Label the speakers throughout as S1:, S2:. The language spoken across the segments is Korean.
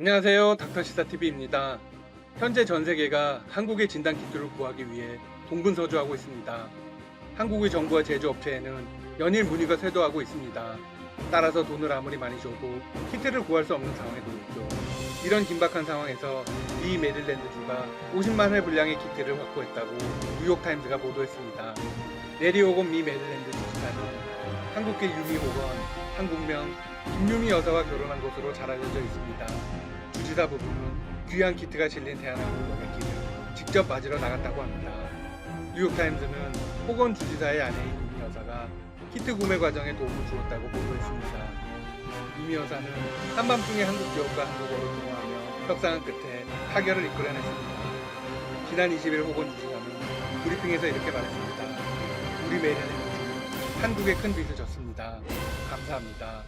S1: 안녕하세요. 닥터시사TV입니다. 현재 전 세계가 한국의 진단키트를 구하기 위해 동분서주하고 있습니다. 한국의 정부와 제조업체에는 연일 문의가 쇄도하고 있습니다. 따라서 돈을 아무리 많이 줘도 키트를 구할 수 없는 상황에 놓였죠. 이런 긴박한 상황에서 미 메릴랜드주가 50만 회 분량의 키트를 확보했다고 뉴욕타임즈가 보도했습니다. 레리 호건 미 메릴랜드 주지사는 한국계 유미 호건, 한국명 김유미 여사와 결혼한 것으로 잘 알려져 있습니다. 주지사 부부는 귀한 키트가 실린 대한항공 여객기를 직접 맞으러 나갔다고 합니다. 뉴욕타임즈는 호건 주지사의 아내인 유미 여사가 키트 구매 과정에 도움을 주었다고 보도했습니다. 유미 여사는 한밤중에 한국 기업과 한국어로 통화하며 협상한 끝에 타결을 이끌어냈습니다. 지난 20일 호건 주지사는 브리핑에서 이렇게 말했습니다. 우리 메릴랜드주는 한국에 큰 빚을 졌습니다. 감사합니다.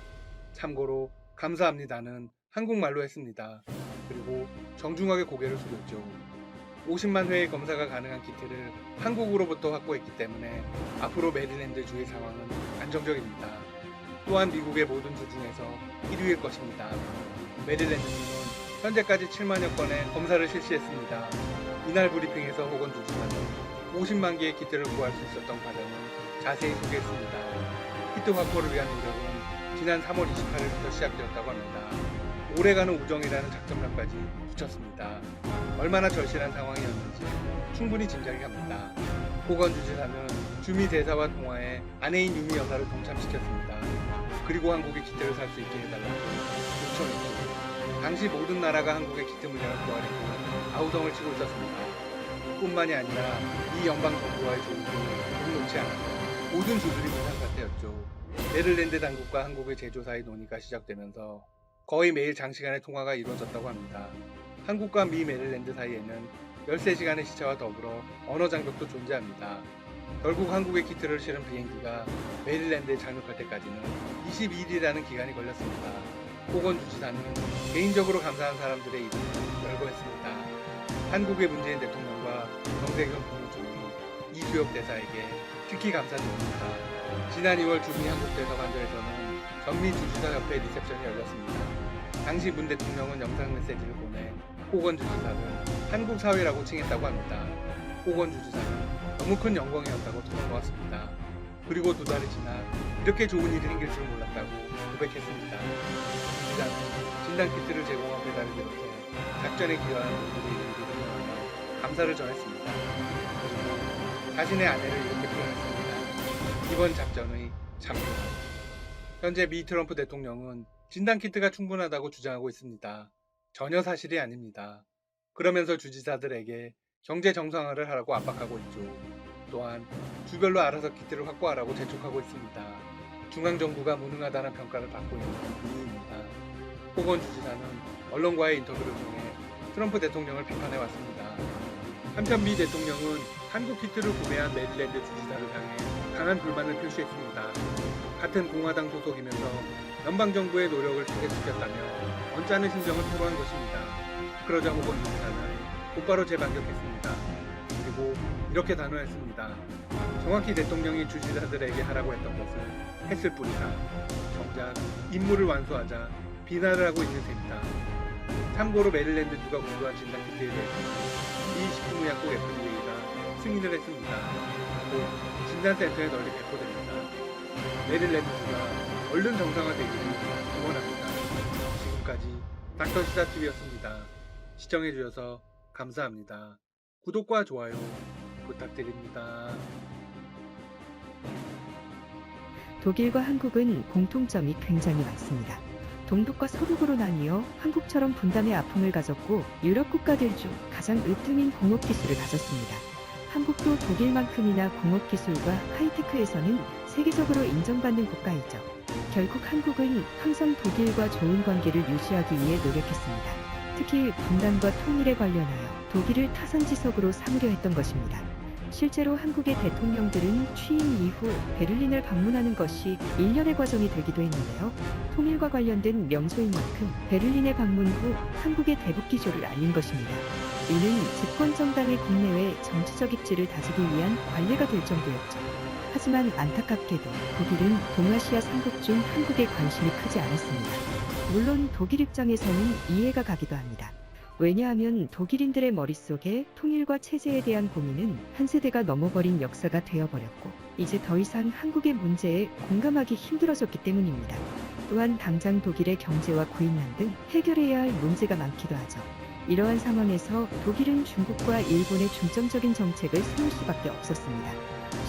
S1: 참고로 감사합니다는 한국말로 했습니다. 그리고 정중하게 고개를 숙였죠. 50만 회의 검사가 가능한 키트를 한국으로부터 확보했기 때문에 앞으로 메릴랜드주의 상황은 안정적입니다. 또한 미국의 모든 주 중에서 1위일 것입니다. 메릴랜드주는 현재까지 7만여 건의 검사를 실시했습니다. 이날 브리핑에서 호건 주지사는 50만 개의 키트를 구할 수 있었던 과정을 자세히 소개했습니다. 키트 확보를 위한 노력은 지난 3월 28일부터 시작되었다고 합니다. 오래가는 우정이라는 작전명까지 붙였습니다. 얼마나 절실한 상황이었는지 충분히 짐작이 갑니다. 호건 주지사는 주미 대사와 통화에 아내인 유미 여사를 동참시켰습니다. 그리고 한국의 키트를 살 수 있게 해달라고 요청했죠. 당시 모든 나라가 한국의 키트 물량을 구하려고 아우성을 치고 있었습니다. 뿐만이 아니라 이 연방 정부와의 조율도 녹록치 않았고 모든 주들이 비상 상태였죠. 메릴랜드 당국과 한국의 제조사의 논의가 시작되면서 거의 매일 장시간의 통화가 이루어졌다고 합니다. 한국과 미 메릴랜드 사이에는 13시간의 시차와 더불어 언어 장벽도 존재합니다. 결국 한국의 키트를 실은 비행기가 메릴랜드에 착륙할 때까지는 22일이라는 기간이 걸렸습니다. 호건 주지사는 개인적으로 감사한 사람들의 이름을 열거했습니다. 한국의 문재인 대통령과 정세균 국무총리, 이수혁 대사에게 특히 감사드립니다. 지난 2월 주미 한국 대사관저에서는 전미 주지사협회 리셉션이 열렸습니다. 당시 문 대통령은 영상 메시지를 보내 호건 주지사를 한국 사회라고 칭했다고 합니다. 호건 주지사는 너무 큰 영광이었다고 토로놓았습니다. 그리고 2달이 지나 이렇게 좋은 일이 생길 줄 몰랐다고 고백했습니다. 주지사는 진단키트를 제공한 배달을 비롯해 작전에 기여한 분들의 이름을 기억하며 감사를 전했습니다. 그리고 자신의 아내를 이렇게 표현했습니다. 이번 작전의 참조. 현재 미 트럼프 대통령은 진단키트가 충분하다고 주장하고 있습니다. 전혀 사실이 아닙니다. 그러면서 주지사들에게 경제 정상화를 하라고 압박하고 있죠. 또한 주별로 알아서 키트를 확보하라고 재촉하고 있습니다. 중앙정부가 무능하다는 평가를 받고 있는 이유입니다. 호건 주지사는 언론과의 인터뷰를 통해 트럼프 대통령을 비판해왔습니다. 한편 미 대통령은 한국 키트를 구매한 메릴랜드 주지사를 향해 강한 불만을 표시했습니다. 같은 공화당 소속이면서 연방정부의 노력을 타겟시켰다며 언짢은 심정을 토로한 것입니다. 그러자 호건 주지사는 곧바로 재반격했습니다. 그리고 이렇게 단호했습니다. 정확히 대통령이 주지사들에게 하라고 했던 것을 했을 뿐이다. 정작 임무를 완수하자 비난을 하고 있는 셈이다. 참고로 메릴랜드주가 공부한 진단키트에 대해서는 미 식품의약국 FDA가 승인을 했습니다. 곧 진단센터에 널리 배포됩니다. 메릴랜드주가 얼른 정상화되기를 응원합니다. 지금까지 닥터시사TV였습니다. 시청해주셔서 감사합니다. 구독과 좋아요 부탁드립니다.
S2: 독일과 한국은 공통점이 굉장히 많습니다. 동북과 서북으로 나뉘어 한국처럼 분담의 아픔을 가졌고 유럽 국가들 중 가장 으뜸인 공업기술을 가졌습니다. 한국도 독일만큼이나 공업기술과 하이테크에서는 세계적으로 인정받는 국가이죠. 결국 한국은 항상 독일과 좋은 관계를 유지하기 위해 노력했습니다. 특히 분단과 통일에 관련하여 독일을 타산지석으로 삼으려 했던 것입니다. 실제로 한국의 대통령들은 취임 이후 베를린을 방문하는 것이 일련의 과정이 되기도 했는데요. 통일과 관련된 명소인 만큼 베를린의 방문 후 한국의 대북 기조를 알린 것입니다. 이는 집권 정당의 국내외 정치적 입지를 다지기 위한 관례가 될 정도였죠. 하지만 안타깝게도 독일은 동아시아 3국 중 한국에 관심이 크지 않았습니다. 물론 독일 입장에서는 이해가 가기도 합니다. 왜냐하면 독일인들의 머릿속에 통일과 체제에 대한 고민은 한 세대가 넘어버린 역사가 되어버렸고 이제 더 이상 한국의 문제에 공감하기 힘들어졌기 때문입니다. 또한 당장 독일의 경제와 구인난 등 해결해야 할 문제가 많기도 하죠. 이러한 상황에서 독일은 중국과 일본의 중점적인 정책을 세울 수밖에 없었습니다.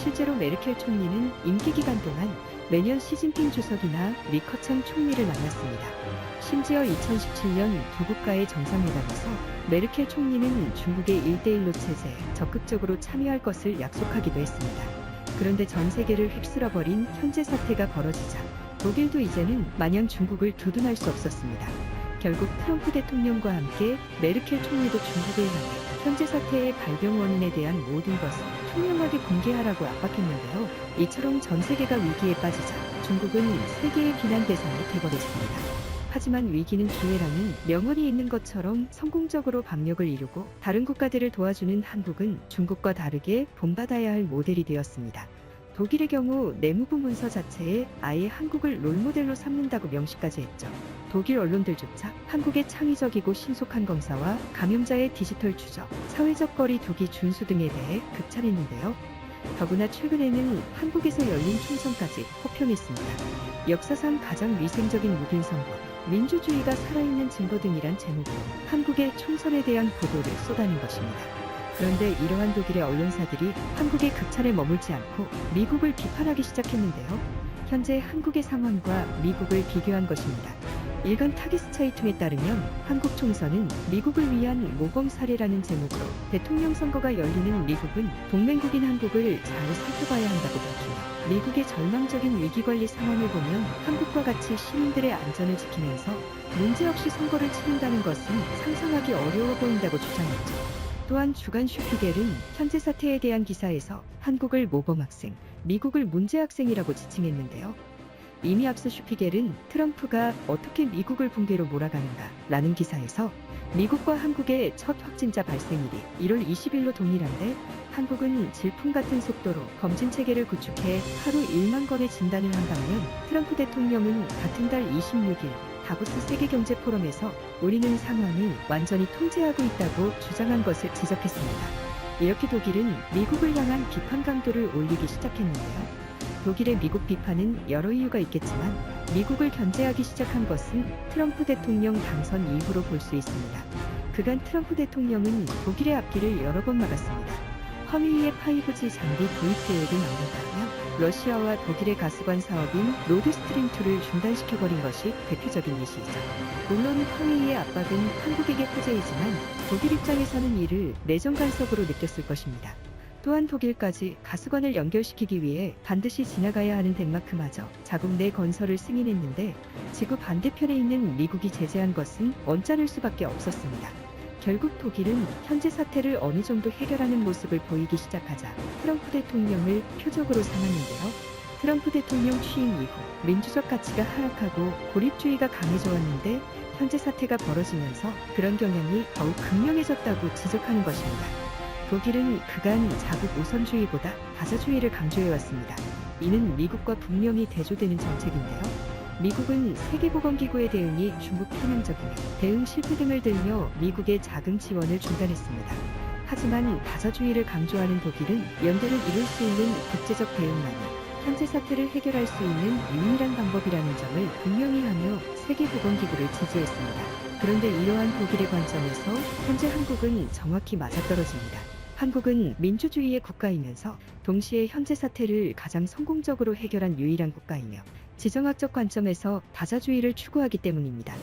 S2: 실제로 메르켈 총리는 임기 기간 동안 매년 시진핑 주석이나 리커창 총리를 만났습니다. 심지어 2017년 두 국가의 정상회담에서 메르켈 총리는 중국의 1대1로 체제에 적극적으로 참여할 것을 약속하기도 했습니다. 그런데 전 세계를 휩쓸어버린 현재 사태가 벌어지자 독일도 이제는 마냥 중국을 두둔할 수 없었습니다. 결국 트럼프 대통령과 함께 메르켈 총리도 중국을 향해 현재 사태의 발병 원인에 대한 모든 것을 투명하게 공개하라고 압박했는데요. 이처럼 전 세계가 위기에 빠지자 중국은 세계의 비난 대상이 되버렸습니다. 하지만 위기는 기회라는 명언이 있는 것처럼 성공적으로 방역을 이루고 다른 국가들을 도와주는 한국은 중국과 다르게 본받아야 할 모델이 되었습니다. 독일의 경우 내무부 문서 자체에 아예 한국을 롤모델로 삼는다고 명시까지 했죠. 독일 언론들조차 한국의 창의적이고 신속한 검사와 감염자의 디지털 추적, 사회적 거리 두기 준수 등에 대해 극찬했는데요. 더구나 최근에는 한국에서 열린 총선까지 호평했습니다. 역사상 가장 위생적인 무균 선거, 민주주의가 살아있는 증거 등이란 제목으로 한국의 총선에 대한 보도를 쏟아낸 것입니다. 그런데 이러한 독일의 언론사들이 한국의 극찬에 머물지 않고 미국을 비판하기 시작했는데요. 현재 한국의 상황과 미국을 비교한 것입니다. 일간 타기스차이툼에 따르면 한국 총선은 미국을 위한 모범 사례라는 제목으로 대통령 선거가 열리는 미국은 동맹국인 한국을 잘 살펴봐야 한다고 밝힙니다. 미국의 절망적인 위기관리 상황을 보면 한국과 같이 시민들의 안전을 지키면서 문제없이 선거를 치른다는 것은 상상하기 어려워 보인다고 주장했죠. 또한 주간 슈피겔은 현재 사태에 대한 기사에서 한국을 모범학생, 미국을 문제학생이라고 지칭했는데요. 이미 앞서 슈피겔은 트럼프가 어떻게 미국을 붕괴로 몰아가는가 라는 기사에서 미국과 한국의 첫 확진자 발생일이 1월 20일로 동일한데 한국은 질풍 같은 속도로 검진 체계를 구축해 하루 1만 건의 진단을 한 반면 트럼프 대통령은 같은 달 26일 다보스 세계경제 포럼에서 우리는 상황을 완전히 통제하고 있다고 주장한 것을 지적했습니다. 이렇게 독일은 미국을 향한 비판 강도를 올리기 시작했는데요. 독일의 미국 비판은 여러 이유가 있겠지만 미국을 견제하기 시작한 것은 트럼프 대통령 당선 이후로 볼 수 있습니다. 그간 트럼프 대통령은 독일의 앞길을 여러 번 막았습니다. 허위의 5G 장비 도입 계획을 막는다며 러시아와 독일의 가스관 사업인 노드스트림2를 중단시켜버린 것이 대표적인 예시이죠. 물론 허위의 압박은 한국에게 호재이지만 독일 입장에서는 이를 내정 간섭으로 느꼈을 것입니다. 또한 독일까지 가스관을 연결시키기 위해 반드시 지나가야 하는 덴마크마저 자국 내 건설을 승인했는데 지구 반대편에 있는 미국이 제재한 것은 언짢을 수밖에 없었습니다. 결국 독일은 현재 사태를 어느 정도 해결하는 모습을 보이기 시작하자 트럼프 대통령을 표적으로 삼았는데요. 트럼프 대통령 취임 이후 민주적 가치가 하락하고 고립주의가 강해져왔는데 현재 사태가 벌어지면서 그런 경향이 더욱 극명해졌다고 지적하는 것입니다. 독일은 그간 자국 우선주의보다 다자주의를 강조해왔습니다. 이는 미국과 분명히 대조되는 정책인데요. 미국은 세계보건기구의 대응이 중국 편향적이며 대응 실패 등을 들며 미국의 자금 지원을 중단했습니다. 하지만 다자주의를 강조하는 독일은 연대를 이룰 수 있는 국제적 대응만이 현재 사태를 해결할 수 있는 유일한 방법이라는 점을 분명히 하며 세계보건기구를 지지했습니다. 그런데 이러한 독일의 관점에서 현재 한국은 정확히 맞아떨어집니다. 한국은 민주주의의 국가이면서 동시에 현재 사태를 가장 성공적으로 해결한 유일한 국가이며 지정학적 관점에서 다자주의를 추구하기 때문입니다.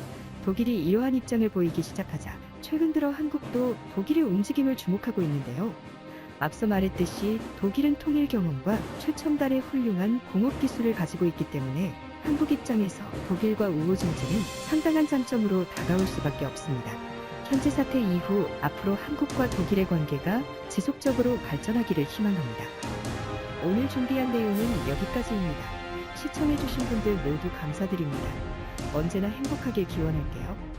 S2: 독일이 이러한 입장을 보이기 시작하자 최근 들어 한국도 독일의 움직임을 주목하고 있는데요. 앞서 말했듯이 독일은 통일 경험과 최첨단의 훌륭한 공업 기술을 가지고 있기 때문에 한국 입장에서 독일과 우호 증진은 상당한 장점으로 다가올 수밖에 없습니다. 현재 사태 이후 앞으로 한국과 독일의 관계가 지속적으로 발전하기를 희망합니다. 오늘 준비한 내용은 여기까지입니다. 시청해주신 분들 모두 감사드립니다. 언제나 행복하길 기원할게요.